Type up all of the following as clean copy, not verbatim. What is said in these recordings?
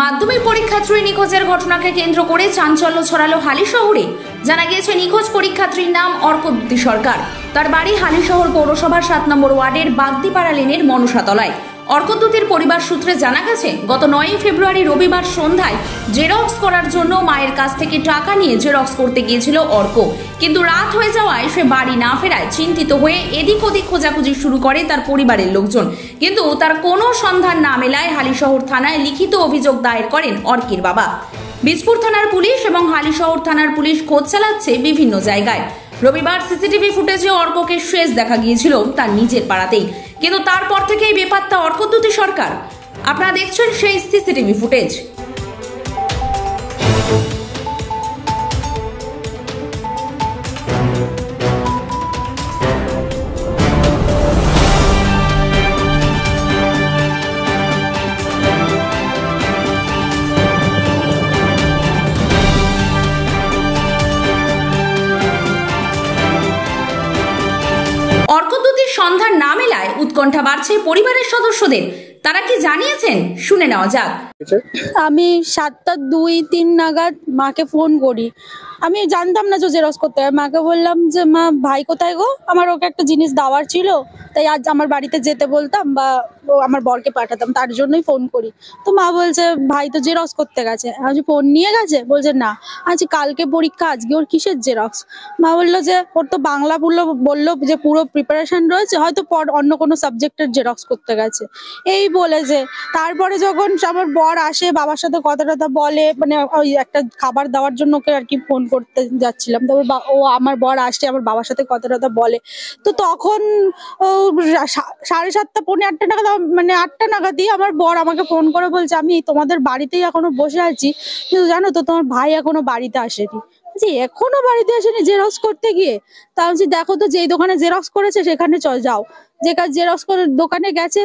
মাধ্যমিক পরীক্ষার্থী নিখোঁজের ঘটনাকে কেন্দ্র করে চাঞ্চল্য ছড়ালো হালিশহরে। জানা গিয়েছে নিখোঁজ পরীক্ষার্থীর নাম অর্কদ্যুতি সরকার। তার বাড়ি হালিশহর পৌরসভার 7 নম্বর ওয়ার্ডের বাগদিপাড়া লেনের মনসাতলায়। অর্কদ্যুতির পরিবার সূত্রে জানা গেছে, গত 9 ফেব্রুয়ারি রবিবার সন্ধ্যায় জেরক্স করার জন্য মায়ের কাছ থেকে টাকা নিয়ে জেরক্স করতে গিয়েছিল অর্ক, কিন্তু রাত হয়ে যাওয়ায় সে বাড়ি না ফেরায় চিন্তিত হয়ে এদিক ওদিক খোঁজাখুঁজি শুরু করে তার পরিবারের লোকজন, কিন্তু তার কোনো সন্ধান না মেলায় হালিশহর থানায় লিখিত অভিযোগ দায়ের করেন অর্কের বাবা। বীজপুর থানার পুলিশ এবং হালিশহর থানার পুলিশ খোঁজ চালাচ্ছে বিভিন্ন জায়গায়। রবিবার সিসিটিভি ফুটেজে অর্ককে শেষ দেখা গিয়েছিল তার নিজের পাড়াতেই, কিন্তু তারপর থেকেই বেপাত্তা অর্কদ্যুতি সরকার। আপনারা দেখছেন সেই সিসিটিভি ফুটেজ। অর্কদ্যুতির সন্ধান না মেলায় উৎকণ্ঠা বাড়ছে পরিবারের সদস্যদের। তারা কি জানিয়েছেন শুনে নেওয়া যাক। আমি 7:02-3 নাগাদ মাকে ফোন করি। আমি জানতাম না যে জেরক্স করতে হবে। মাকে বললাম যে মা, ভাই কোথায় গো, আমার ওকে একটা জিনিস দেওয়ার ছিল, তাই আজ আমার বাড়িতে যেতে বলতাম বা আমার বরকে পাঠাতাম, তার জন্যই ফোন করি। তো মা বলছে ভাই তো জেরক্স করতে গেছে। আমি ফোন নিয়ে গেছে? বলছে না। আজ কালকে পরীক্ষা, আজকে ওর কিসের জেরক্স? মা বললো যে ওর তো বাংলা বললো যে পুরো প্রিপারেশন রয়েছে, হয়তো অন্য কোনো সাবজেক্টের জেরক্স করতে গেছে এই বলেছে। তারপরে যখন আমার বর আসে, বাবার সাথে কথা বলে, মানে ওই একটা খাবার দেওয়ার জন্য ওকে আর কি ফোন করতে যাচ্ছিলাম, তারপর ও আমার বর আসছে, আমার বাবার সাথে কথা বলে। তো তখন 7:30 পৌনে 8টা নাগাদ, মানে 8টা নাগাদই আমার বর আমাকে ফোন করে বলছে আমি তোমাদের বাড়িতেই এখনো বসে আছি, কিন্তু জানো তো তোমার ভাই এখনো বাড়িতে আসেনি। এখনো বাড়িতে আসেনি জেরক্স করতে গিয়ে? তা বলছি দেখো তো, যেই দোকানে জেরক্স করেছে সেখানে যাও। যে কাজ জেরক্স করে দোকানে গেছে,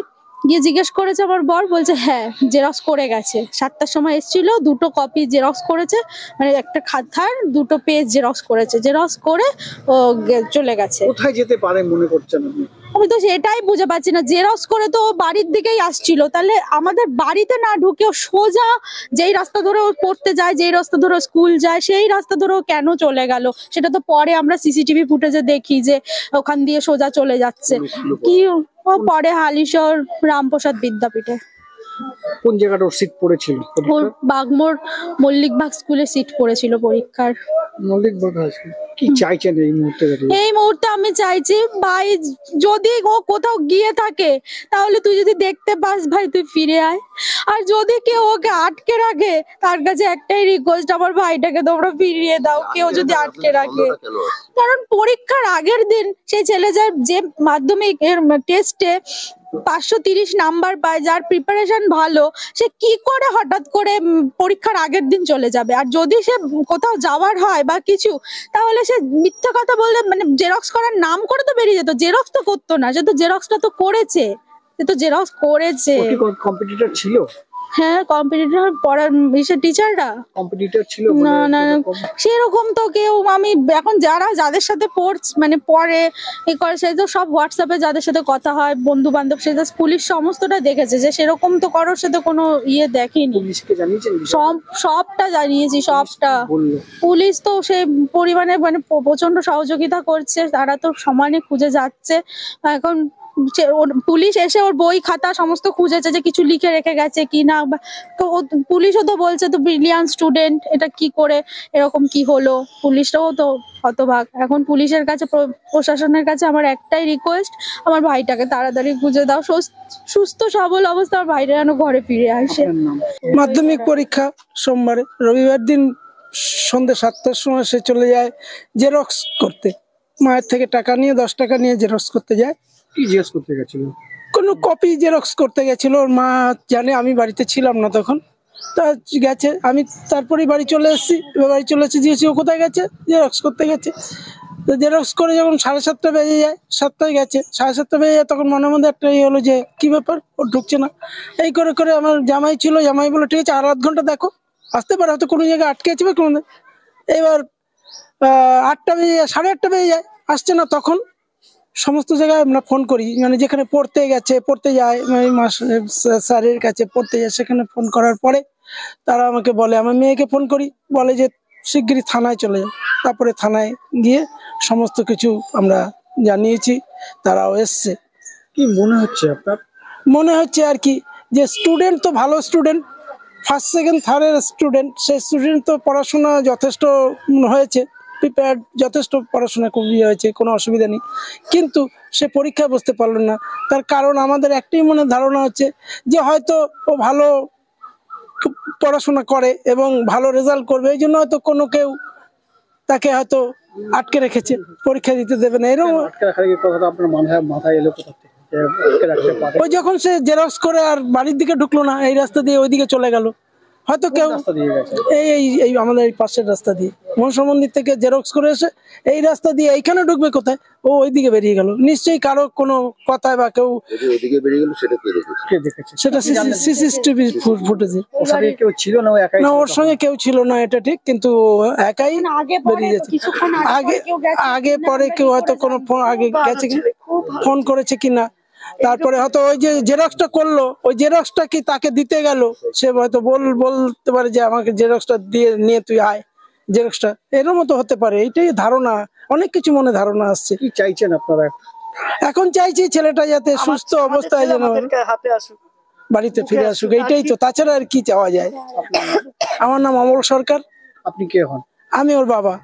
গিয়ে জিজ্ঞেস করেছে আমার বর, বলছে হ্যাঁ জেরক্স করে গেছে। 7টার সময় এসেছিল, 2টো কপি জেরক্স করেছে, মানে একটা খাতার 2টো পেজ জেরক্স করেছে, জেরক্স করে ও চলে গেছে। কোথায় যেতে পারে মনে করছেন আপনি? আমি তো সেটাই বুঝে পাচ্ছি না। জেরক্স করে তো বাড়ির দিকেই আসছিল, তাহলে আমাদের বাড়িতে না ঢুকে সোজা যেই রাস্তা ধরে ও পড়তে যায়, যেই রাস্তা ধরে স্কুল যায়, সেই রাস্তা ধরে কেন চলে গেল? সেটা তো পরে আমরা সিসিটিভি ফুটেজে দেখি যে ওখান দিয়ে সোজা চলে যাচ্ছে। কি ও পরে হালিশহর রামপ্রসাদ বিদ্যাপীঠে। কোন জায়গাটা ওর সিট পড়েছিল? ওর বাগমোড় মল্লিকবাগ স্কুলে সিট পড়েছিল পরীক্ষার। মল্লিকবাগ আছে। কি চাইছেন এই মুহূর্তে? এই মুহূর্তে আমি চাইছি ভাই, যদি ও কোথাও গিয়ে থাকে তাহলে তুই যদি দেখতে পাস ভাই, তুই ফিরে আয়। আর যদি কেউ ওকে আটকে রাখে, তার কাছে একটাই রিকোয়েস্ট, আমার ভাইটাকে তোমরা ফিরিয়ে দাও, কেউ যদি আটকে রাখে। কারণ পরীক্ষার আগের দিন সেই ছেলে যে মাধ্যমিক এর টেস্টে 530 নাম্বার পায়, যার প্রিপারেশন ভালো, সে কি করে হঠাৎ করে পরীক্ষার আগের দিন চলে যাবে? আর যদি সে কোথাও যাওয়ার হয় বা কিছু, তাহলে সে মিথ্যা কথা বললে, মানে জেরক্স করার নাম করে তো বেরিয়ে যেত, জেরক্স তো করতো না। সে তো জেরক্সটা তো করেছে, সে তো জেরক্স করেছে। কম্পিটিটর ছিল? হ্যাঁ, কম্পিটিটর পড়ার টিচাররা কম্পিটিটর ছিল? না সেরকম তো কেউ, আমি এখন যাদের সাথে পড়ে এ করে, সে তো সব হোয়াটসঅ্যাপে যাদের সাথে কথা হয়, বন্ধু বান্ধব, সে পুলিশ সমস্তটা দেখেছে, যে সেরকম তো কারোর সাথে কোনো দেখিনি। সবটা জানিয়েছি, সবটা। পুলিশ তো সে পরিমাণে মানে প্রচন্ড সহযোগিতা করছে, তারা তো সমানে খুঁজে যাচ্ছে। এখন পুলিশ এসে ওর বই খাতা সমস্ত খুঁজেছে যে কিছু লিখে রেখে গেছে কি না। তো পুলিশও তো বলছে তো ব্রিলিয়ান্ট স্টুডেন্ট, এটা কি করে এরকম কি হলো? পুলিশটাও তো হতবাক। এখন পুলিশের কাছে, প্রশাসনের কাছে আমার একটাই রিকোয়েস্ট, আমার ভাইটাকে তাড়াতাড়ি খুঁজে দাও, সুস্থ সবল অবস্থা আমার ভাইটা যেন ঘরে ফিরে আসে। মাধ্যমিক পরীক্ষা সোমবারে, রবিবার দিন সন্ধ্যে 7টার সময় সে চলে যায় জেরক্স করতে। মায়ের থেকে টাকা নিয়ে 10 টাকা নিয়ে জেরক্স করতে যায়। কি জেরক্স করতে গেছিল? কোনো কপি জেরক্স করতে গেছিল। ওর মা জানে, আমি বাড়িতে ছিলাম না তখন। তা গেছে, আমি তারপরেই বাড়ি চলে এসেছি। বাড়ি চলে এসে দিয়েছি, ও কোথায় গেছে? জেরক্স করতে গেছে। তো জেরক্স করে যখন 7:30 বেজে যায়, 7টায় গেছে, 7:30 বেজে যায়, তখন মনের মধ্যে একটা হলো যে কি ব্যাপার, ও ঢুকছে না। এই করে করে আমার জামাই ছিল, জামাই বলে ঠিক আছে আর আধ ঘন্টা দেখো, আসতে পারে, হয়তো কোনো জায়গায় আটকে আছে বা কোনো। এবার 8টা বেজে যায়, 8:30 বেজে যায়, আসছে না। তখন সমস্ত জায়গায় আমরা ফোন করি, মানে যেখানে পড়তে যায় স্যারের কাছে পড়তে যায়, সেখানে ফোন করার পরে তারা আমাকে বলে, আমার মেয়েকে ফোন করি, বলে যে শিগগিরই থানায় চলে যাও। তারপরে থানায় গিয়ে সমস্ত কিছু আমরা জানিয়েছি, তারাও এসছে। কি মনে হচ্ছে আপনার? মনে হচ্ছে আর কি যে স্টুডেন্ট তো ভালো স্টুডেন্ট, ফার্স্ট সেকেন্ড থার্ডের স্টুডেন্ট, সেই স্টুডেন্ট তো পড়াশোনা যথেষ্ট হয়েছে, প্রিপেয়ার্ড, যথেষ্ট পড়াশোনা খুবই হয়েছে, কোনো অসুবিধা নেই, কিন্তু সে পরীক্ষায় বসতে পারলো না। তার কারণ আমাদের একটাই মনে ধারণা হচ্ছে যে হয়তো ও ভালো পড়াশোনা করে এবং ভালো রেজাল্ট করবে, এই জন্য হয়তো কোনো কেউ তাকে হয়তো আটকে রেখেছে, পরীক্ষা দিতে দেবে না। এরকম আটকে রাখার এই কথাটা আপনার মাথায় এলো কোথা থেকে যে আটকে রাখতে পারে? ওই যখন সে জেরক্স করে আর বাড়ির দিকে ঢুকলো না, এই রাস্তা দিয়ে ওইদিকে চলে গেল, হয়তো কেউ রাস্তা দিয়ে গেছে। এই আমাদের এই পাশের রাস্তা দিয়ে মনসা মন্দির থেকে জেরক্স করে এসে এই রাস্তা দিয়ে এইখানে ঢুকবে কোথায়, ও ওইদিকে বেরিয়ে গেল। নিশ্চয়ই কারো কোনো কথায় বা কেউ ওইদিকে বেরিয়ে গেল, সেটা কে দেখেছে? সেটা সিসিটিভি ফুটেজে। ওর সাথে কেউ ছিল না? ও একাই না, ছিল ওর তখন? সঙ্গে কেউ ছিল না, এটা ঠিক, কিন্তু ও একাই আগে বেরিয়ে যাচ্ছে। আগে পরে কেউ হয়তো কোনো আগে গেছে কি, ফোন করেছে কিনা, তারপরে হয়তো ওই যে জেরক্সটা করলো, ওই জেরক্সটা কি তাকে দিতে গেল, সে হয়তো বলতে পারে যে আমাকে জেরক্সটা দিয়ে নিয়ে তুই আয় জেরক্সটা, এরকম তো হতে পারে। এইটাই ধারণা, অনেক কিছু মনে ধারণা আসছে। কি চাইছেন আপনারা? এখন চাইছি ছেলেটা যাতে সুস্থ অবস্থায় যেন বাড়িতে ফিরে আসুক, এইটাই তো, তাছাড়া আর কি চাওয়া যায়। আমার নাম অমল সরকার। আপনি কে হন? আমি ওর বাবা।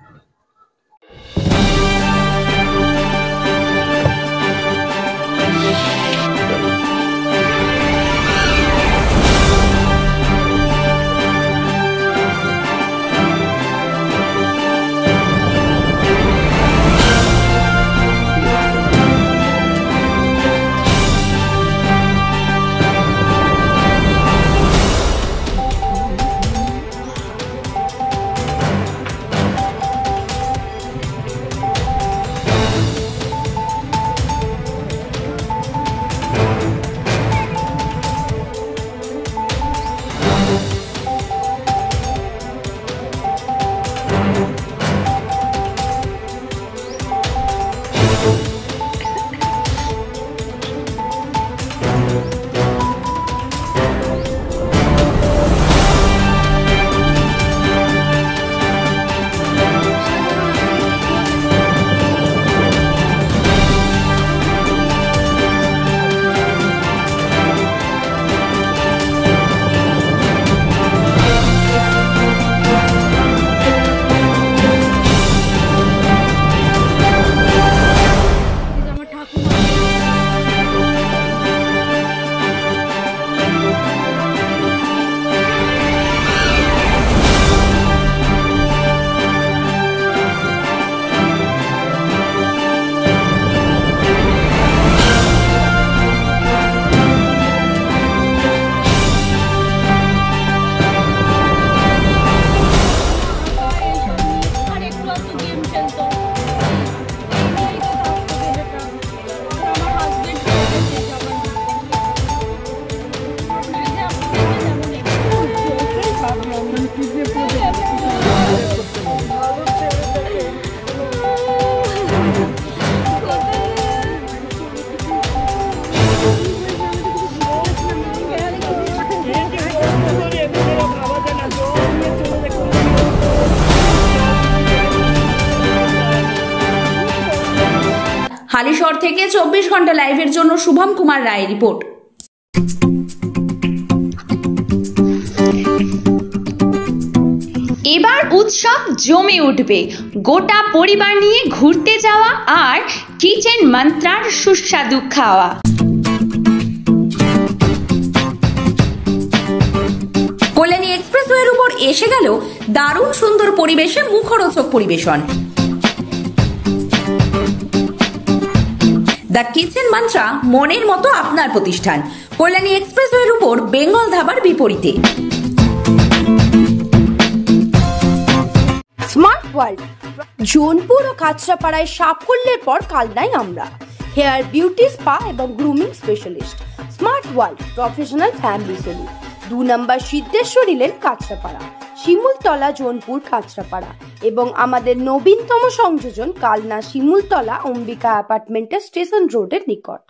হালিশহর থেকে 24 ঘন্টা লাইভের জন্য শুভম কুমার রায় রিপোর্ট। এবার উৎসব জমে উঠবে, গোটা পরিবার নিয়ে ঘুরতে যাওয়া আর কিচেন মন্ত্রার সুস্বাদু খাওয়া। কল্যাণী এক্সপ্রেসওয়ের উপর এসে গেল দারুণ সুন্দর পরিবেশে মুখরোচক পরিবেশন। দ্য কিচেন মন্ত্রা মনের মতো আপনার প্রতিষ্ঠান, কল্যাণী এক্সপ্রেসওয়ের উপর বেঙ্গল ধাবার বিপরীতে। স্মার্ট ওয়ার্ল্ড, জোনপুর ও কাঁচরাপাড়ায় সাফল্যের পর কালনায় আমরা। হেয়ার বিউটি স্পা এবং grooming specialist. Smart world professional family salon, 2 number Siddheshwari lane, Kanchrapara, Shimultala, Jonpur, Kanchrapara এবং আমাদের নবীনতম সংযোজন কালনা শিমুলতলা অম্বিকা অ্যাপার্টমেন্টের স্টেশন রোডের নিকট।